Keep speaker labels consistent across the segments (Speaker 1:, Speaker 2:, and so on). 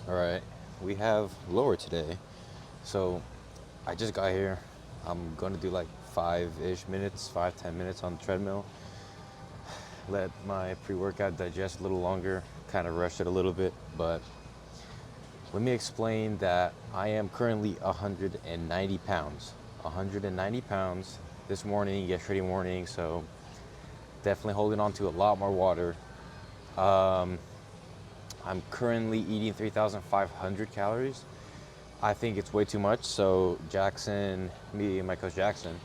Speaker 1: All right, we have lower today. So I just got here. I'm gonna do like 5-ish minutes, 5-10 minutes on the treadmill. Let my pre-workout digest a little longer, kind of rush it a little bit. But let me explain that I am currently 190 pounds. 190 pounds this morning, yesterday morning. So definitely holding on to a lot more water. I'm currently eating 3,500 calories. I think it's way too much. So Jackson, me and my coach Jackson,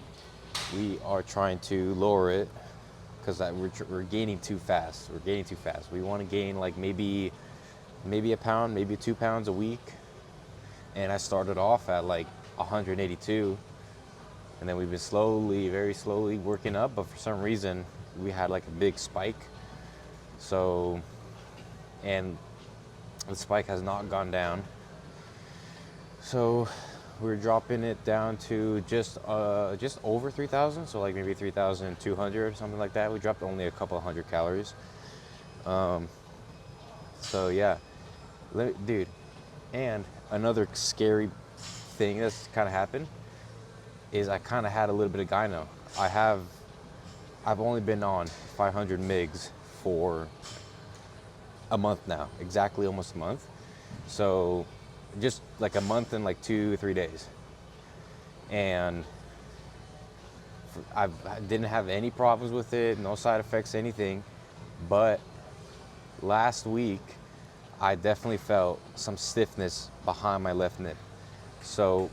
Speaker 1: we are trying to lower it because we're gaining too fast. We're gaining too fast. We want to gain like maybe a pound, maybe 2 pounds a week. And I started off at like 182, and then we've been slowly, very slowly working up. But for some reason, we had like a big spike. So, and the spike has not gone down. So we're dropping it down to just over 3,000, so like maybe 3,200 or something like that. We dropped only a couple of hundred calories. So yeah, dude. And another scary thing that's kind of happened is I kind of had a little bit of gyno. I've only been on 500 mgs for a month now, exactly almost a month. So just like a month and like 2 or 3 days. And I didn't have any problems with it, no side effects, anything. But last week, I definitely felt some stiffness behind my left nip. So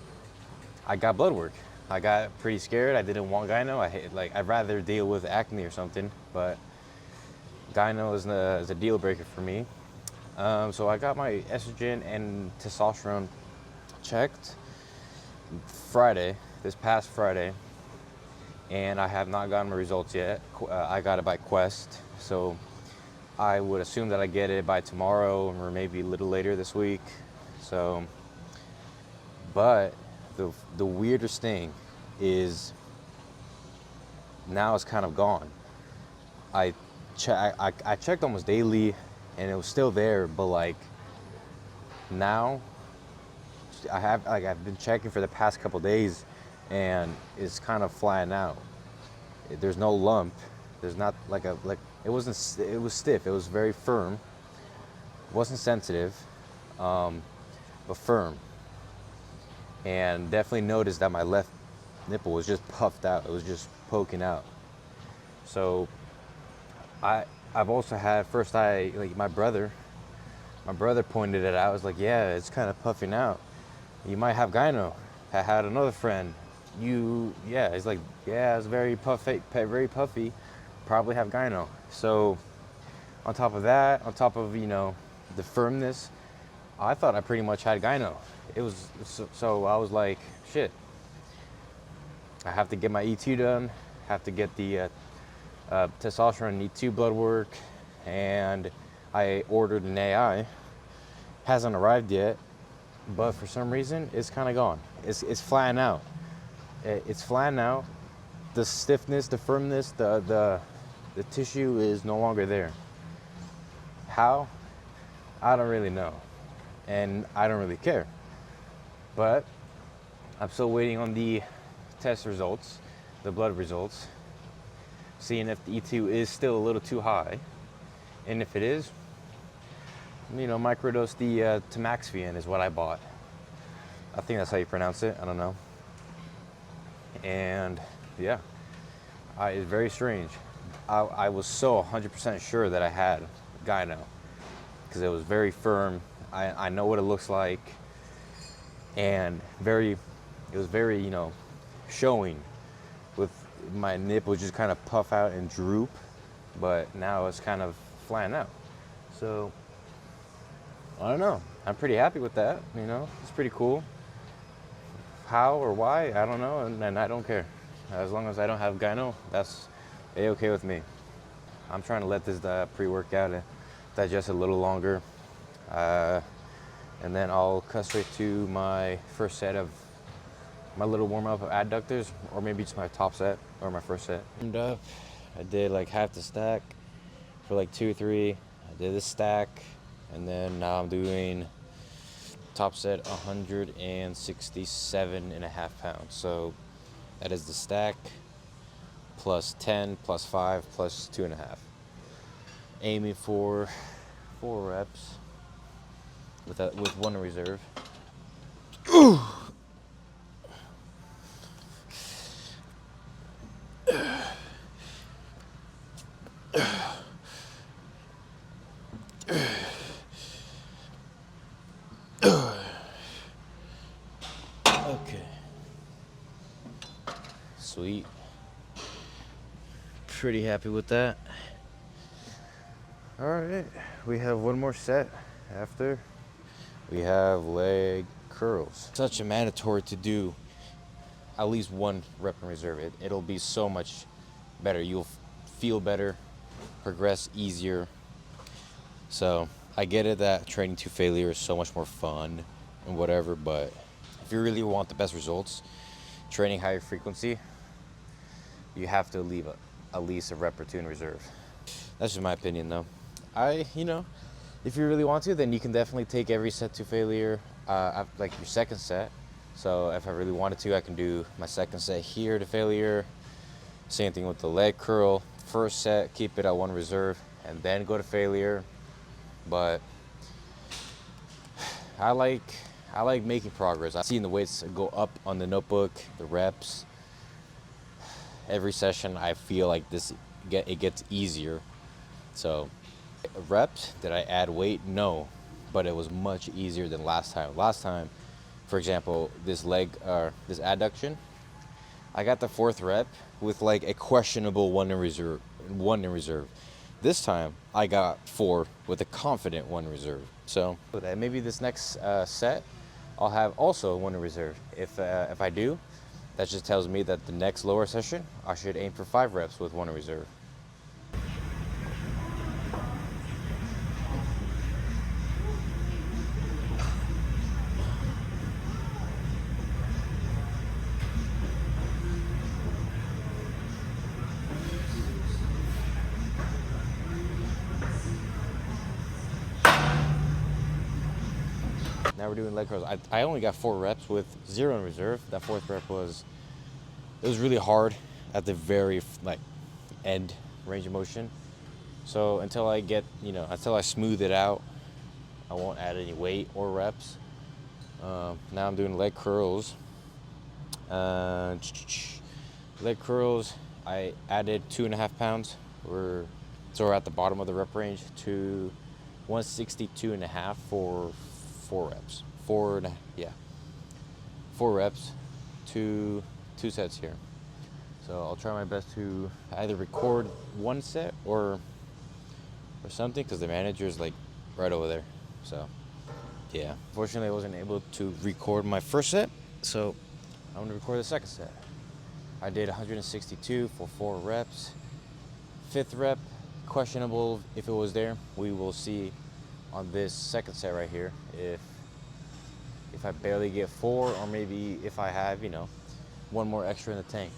Speaker 1: I got blood work. I got pretty scared. I didn't want gyno. I'd rather deal with acne or something, but gyno is a deal breaker for me. So I got my estrogen and testosterone checked Friday, this past Friday, and I have not gotten my results yet. I got it by Quest, so I would assume that I get it by tomorrow or maybe a little later this week. So, but the weirdest thing is now it's kind of gone. I I checked almost daily, and it was still there, but like now I've been checking for the past couple days, and it's kind of flattened out. There's no lump. There's not like it wasn't. It was stiff. It was very firm. It wasn't sensitive, but firm. And definitely noticed that my left nipple was just puffed out. It was just poking out. So I I've also had first I like my brother pointed it out. I was like, yeah, it's kind of puffing out. You might have gyno. I had another friend. Yeah, he's like, yeah, it's very puffy. Probably have gyno. So on top of that, on top of the firmness, I thought I pretty much had gyno. It was so I was like, shit. I have to get my E2 done. Have to get the testosterone E2 blood work, and I ordered an AI. Hasn't arrived yet, but for some reason it's kind of gone. It's flattened out. It's flattened out. The stiffness, the firmness, the tissue is no longer there. How? I don't really know, and I don't really care. But I'm still waiting on the test results, the blood results, seeing if the E2 is still a little too high, and if it is, microdose the tamoxifen is what I bought. I think that's how you pronounce it. I don't know. And yeah, it's very strange. I was so 100% sure that I had gyno because it was very firm. I know what it looks like, and it was very, showing with my nipple just kind of puff out and droop, but now it's kind of flattened out. So I don't know. I'm pretty happy with that. It's pretty cool. How or why, I don't know, and I don't care. As long as I don't have gyno, that's a-okay with me. I'm trying to let this pre-workout digest a little longer, and then I'll cut straight to my first set of my little warm-up of adductors, or maybe just my top set or my first set. Warmed up. I did like half the stack for like 2 or 3. I did this stack, and then now I'm doing Top set 167.5 pounds. So that is the stack plus 10 plus 5 plus 2.5. Aiming for 4 reps with one in reserve. Okay. Sweet. Pretty happy with that. All right, we have one more set after. We have leg curls. Such a mandatory to do at least one rep in reserve. It'll be so much better. You'll feel better, progress easier. So I get it that training to failure is so much more fun and whatever, but if you really want the best results, training higher frequency, you have to leave at least a rep or two in reserve. That's just my opinion though. If you really want to, then you can definitely take every set to failure, like your second set. So if I really wanted to, I can do my second set here to failure. Same thing with the leg curl. First set, keep it at one reserve, and then go to failure. But I like making progress. I've seen the weights go up on the notebook, the reps. Every session, I feel like it gets easier. So reps, did I add weight? No, but it was much easier than last time. Last time, for example, this adduction, I got the 4th rep with like a questionable one in reserve. This time, I got 4 with a confident one in reserve. So maybe this next set, I'll have also one in reserve. If I do, that just tells me that the next lower session, I should aim for 5 reps with one in reserve. Now we're doing leg curls. I only got 4 reps with 0 in reserve. That 4th rep was really hard at the very end range of motion. So until I smooth it out, I won't add any weight or reps. Now I'm doing leg curls. Leg curls, I added 2.5 pounds. So we're at the bottom of the rep range to 162.5 for 4 reps. 4 reps, two sets here. So I'll try my best to either record one set or something, because the manager's like right over there. So yeah, fortunately I wasn't able to record my first set, so I'm gonna record the second set. I did 162 for 4 reps. 5th rep, questionable if it was there. We will see on this second set right here if I barely get 4, or maybe if I have, one more extra in the tank.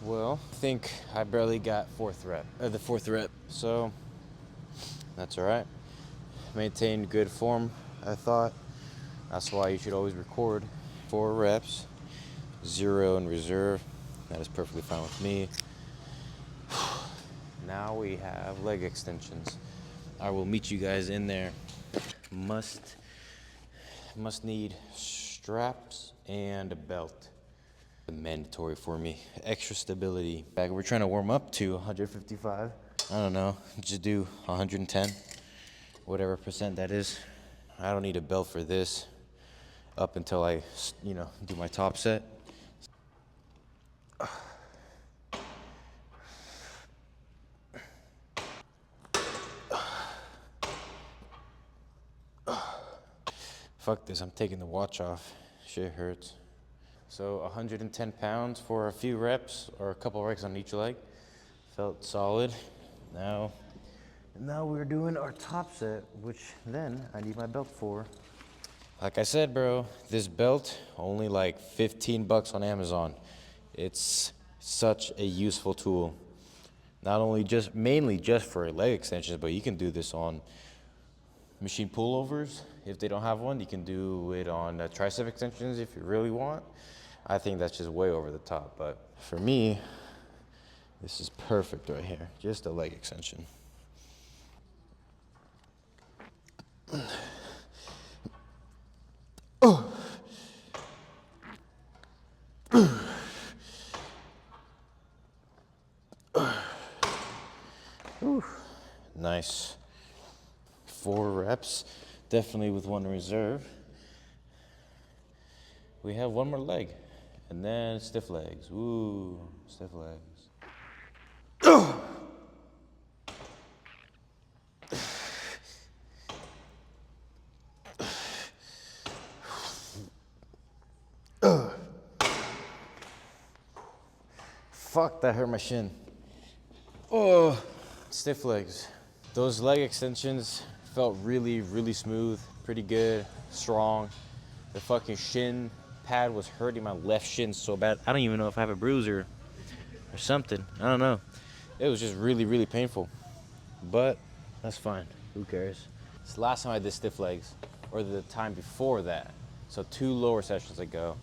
Speaker 1: Well, I think I barely got the 4th rep, so that's all right. Maintained good form, I thought. That's why you should always record 4 reps, 0 in reserve. That is perfectly fine with me. Now we have leg extensions. I will meet you guys in there. Must need straps and a belt. Mandatory for me. Extra stability. We're trying to warm up to 155. I don't know, just do 110, whatever percent that is. I don't need a belt for this up until I, do my top set. Fuck this, I'm taking the watch off. Shit hurts. So 110 pounds for a few reps, or a couple reps on each leg. Felt solid. Now we're doing our top set, which then I need my belt for. Like I said, bro, this belt only like 15 bucks on Amazon. It's such a useful tool. Not only just mainly just for leg extensions, but you can do this on machine pullovers. If they don't have one, you can do it on tricep extensions if you really want. I think that's just way over the top, but for me, this is perfect right here. Just a leg extension. Nice. 4 reps, definitely with one reserve. We have one more leg, and then stiff legs. Ooh, stiff legs. Fuck, that hurt my shin. Oh, stiff legs. Those leg extensions felt really, really smooth, pretty good, strong. The fucking shin pad was hurting my left shin so bad. I don't even know if I have a bruise or something. I don't know. It was just really, really painful. But that's fine. Who cares? It's the last time I did stiff legs, or the time before that. So 2 lower sessions ago,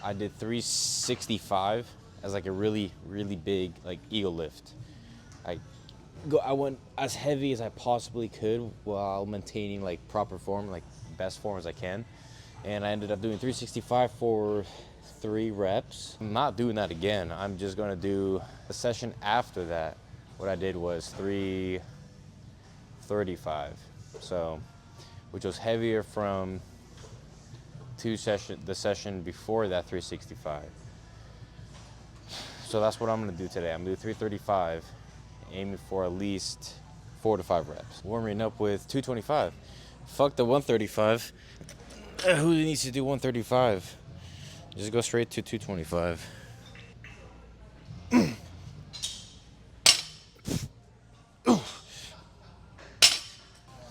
Speaker 1: I did 365 as like a really, really big like ego lift. I went as heavy as I possibly could while maintaining like proper form, like best form as I can. And I ended up doing 365 for 3 reps. I'm not doing that again. I'm just gonna do the session after that. What I did was 335. So, which was heavier from the session before that 365. So that's what I'm gonna do today. I'm gonna do 335, aiming for at least 4 to 5 reps. Warming up with 225. Fuck the 135. Who needs to do 135? Just go straight to 225.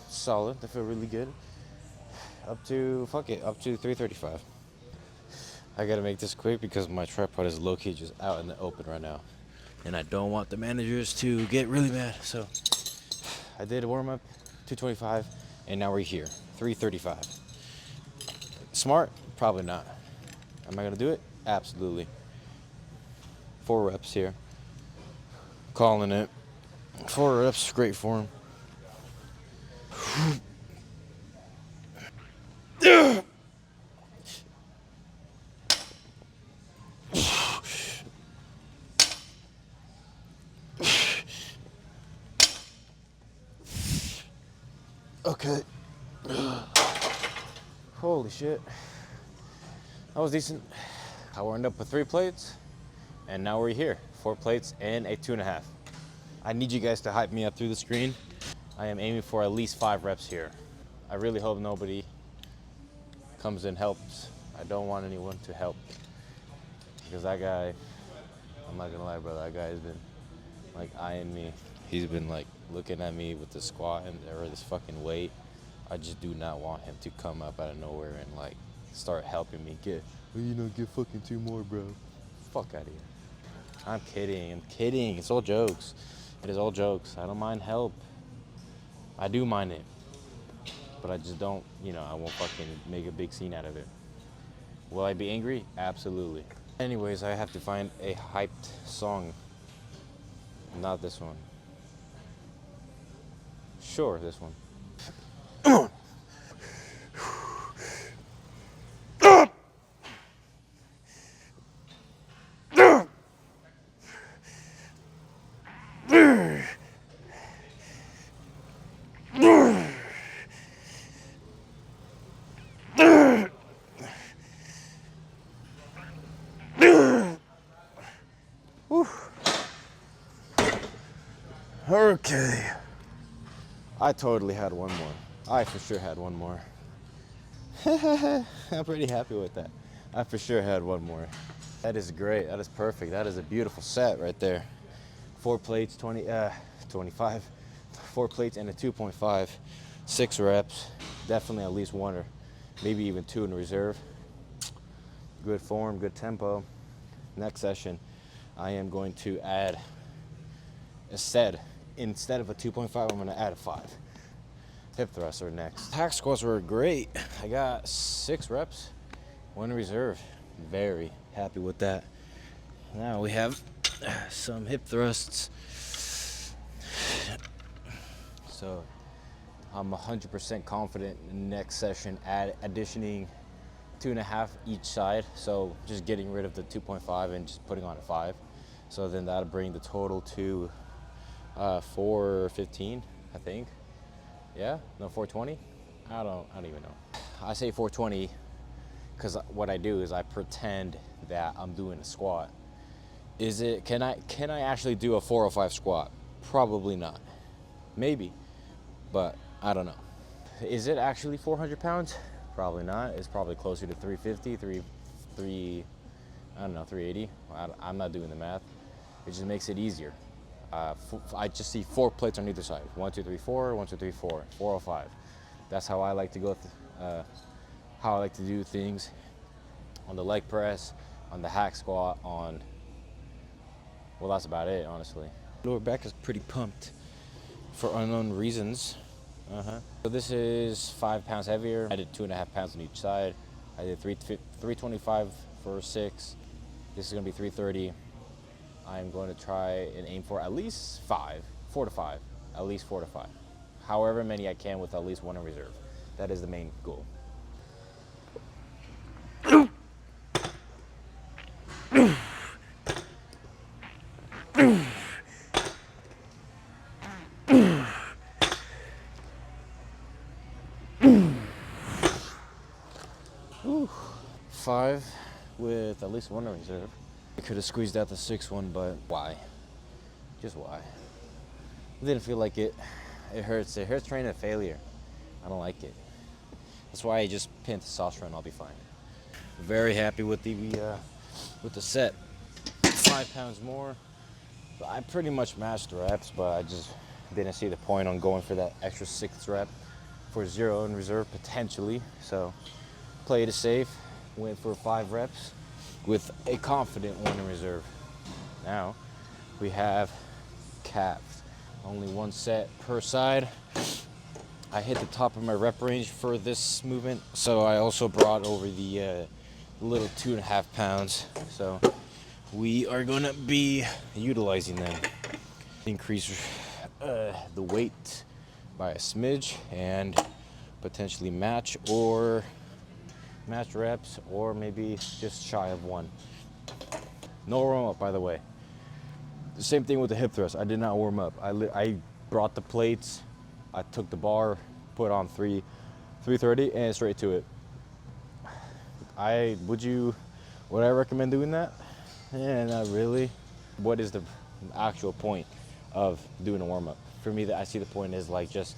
Speaker 1: Solid. I feel really good. Up to 335. I gotta make this quick because my tripod is low-key just out in the open right now. And I don't want the managers to get really mad. So I did a warm-up, 225, and now we're here, 335. Smart? Probably not. Am I gonna do it? Absolutely. 4 reps here. Calling it. 4 reps, great form. Okay. Holy shit. That was decent. I wound up with 3 plates, and now we're here. 4 plates and a 2.5. I need you guys to hype me up through the screen. I am aiming for at least 5 reps here. I really hope nobody comes and helps. I don't want anyone to help. Because that guy, I'm not gonna lie, brother, that guy has been like eyeing me. He's been like looking at me with the squat or this fucking weight. I just do not want him to come up out of nowhere and like start helping me get fucking 2 more, bro. Fuck out of here. I'm kidding. It's all jokes. It is all jokes. I don't mind help. I do mind it. But I just don't, I won't fucking make a big scene out of it. Will I be angry? Absolutely. Anyways, I have to find a hyped song. Not this one. Sure, this one. Okay. I totally had one more. I for sure had one more. I'm pretty happy with that. I for sure had one more. That is great. That is perfect. That is a beautiful set right there. 4 plates, 25. 4 plates and a 2.5. 6 reps. Definitely at least one or maybe even 2 in reserve. Good form, good tempo. Next session, I am going to add instead of a 2.5, I'm going to add a 5. Hip thrusts are next. Hack squats were great. I got 6 reps, 1 in reserve. Very happy with that. Now we have some hip thrusts. So I'm 100% confident in the next session additioning 2.5 each side. So just getting rid of the 2.5 and just putting on a 5. So then that'll bring the total to 415, I think. Yeah, no, 420. I don't even know. I say 420 because what I do is I pretend that I'm doing a squat. Can I actually do a 405 squat? Probably not. Maybe, but I don't know. Is it actually 400 pounds? Probably not. It's probably closer to 350, 380. I'm not doing the math. It just makes it easier. I just see 4 plates on either side. 1, 2, 3, 4. 1, 2, 3, 4. 405. That's how I like to go. How I like to do things on the leg press, on the hack squat, on. Well, that's about it, honestly. Lower back is pretty pumped for unknown reasons. So this is 5 pounds heavier. I did 2.5 pounds on each side. I did 325 for 6. This is gonna be 330. I'm going to try and aim for at least 4 to 5, at least 4 to 5. However many I can with at least 1 in reserve. That is the main goal. Ooh. 5 with at least 1 in reserve. I could have squeezed out the 6th one, but why? Just why? I didn't feel like it. It hurts. It hurts training at failure. I don't like it. That's why I just pin testosterone. I'll be fine. Very happy with the set. 5 pounds more. I pretty much matched the reps, but I just didn't see the point on going for that extra 6th rep for 0 in reserve potentially. So played it safe. Went for 5 reps with a confident 1 in reserve. Now we have calves. Only 1 set per side. I hit the top of my rep range for this movement, so I also brought over the little 2.5 pounds. So we are gonna be utilizing them. Increase the weight by a smidge and potentially match reps, or maybe just shy of 1. No warm up, by the way. The same thing with the hip thrust. I did not warm up. I brought the plates. I took the bar, put on 330, and straight to it. Would I recommend doing that? Yeah, not really. What is the actual point of doing a warm up? For me, I see the point is like just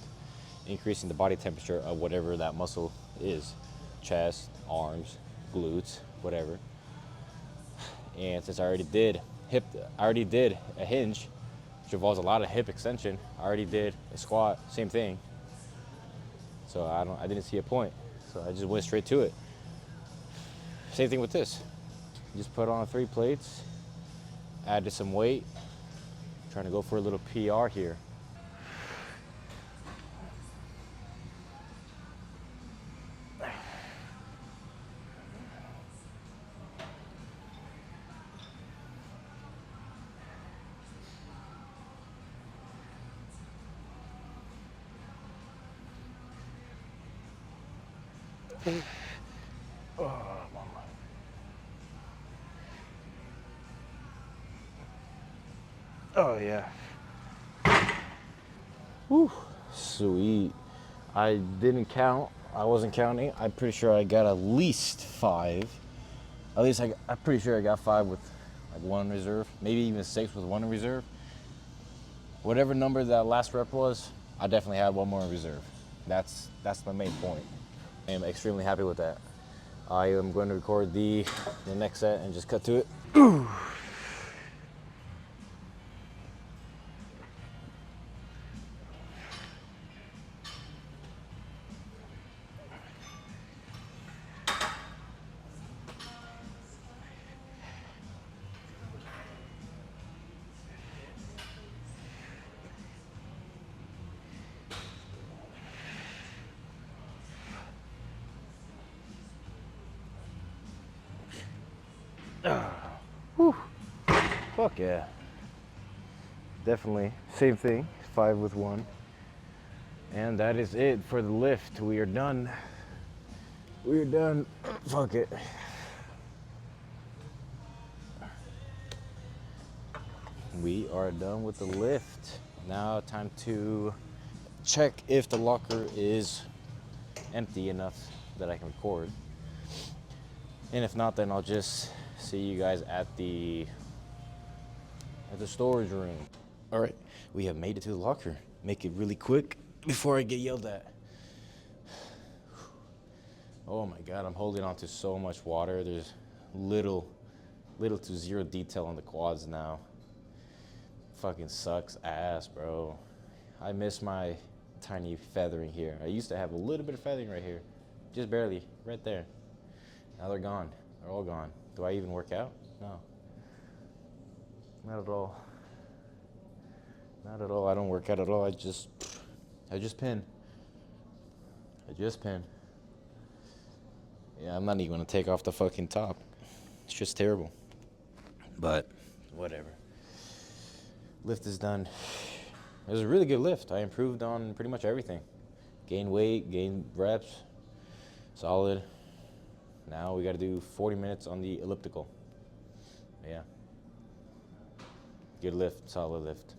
Speaker 1: increasing the body temperature of whatever that muscle is. Chest, arms, glutes, whatever. And since I already did a hinge, which involves a lot of hip extension. I already did a squat, same thing. So I didn't see a point. So I just went straight to it. Same thing with this. Just put on 3 plates, added some weight. Trying to go for a little PR here. Oh, mama. Oh yeah. Whew. Sweet. I didn't count. I wasn't counting. I'm pretty sure I got at least 5. At least I'm pretty sure I got 5 with like 1 in reserve. Maybe even 6 with 1 in reserve. Whatever number that last rep was, I definitely had 1 more in reserve. That's my main point. I am extremely happy with that. I am going to record the next set and just cut to it. Whew. Fuck yeah. Definitely. Same thing. 5 with 1. And that is it for the lift. We are done. We're done. Fuck it. We are done with the lift. Now time to check if the locker is empty enough that I can record. And if not, then I'll just see you guys at the storage room. All right, we have made it to the locker. Make it really quick before I get yelled at. Oh my God, I'm holding on to so much water. There's little to zero detail on the quads now. Fucking sucks ass, bro. I miss my tiny feathering here. I used to have a little bit of feathering right here, just barely, right there. Now they're gone. They're all gone. Do I even work out? No. Not at all. Not at all. I don't work out at all. I just pin. I just pin. Yeah, I'm not even gonna take off the fucking top. It's just terrible. But whatever. Lift is done. It was a really good lift. I improved on pretty much everything. Gained weight, gained reps. Solid. Now we gotta do 40 minutes on the elliptical. Yeah. Good lift, solid lift.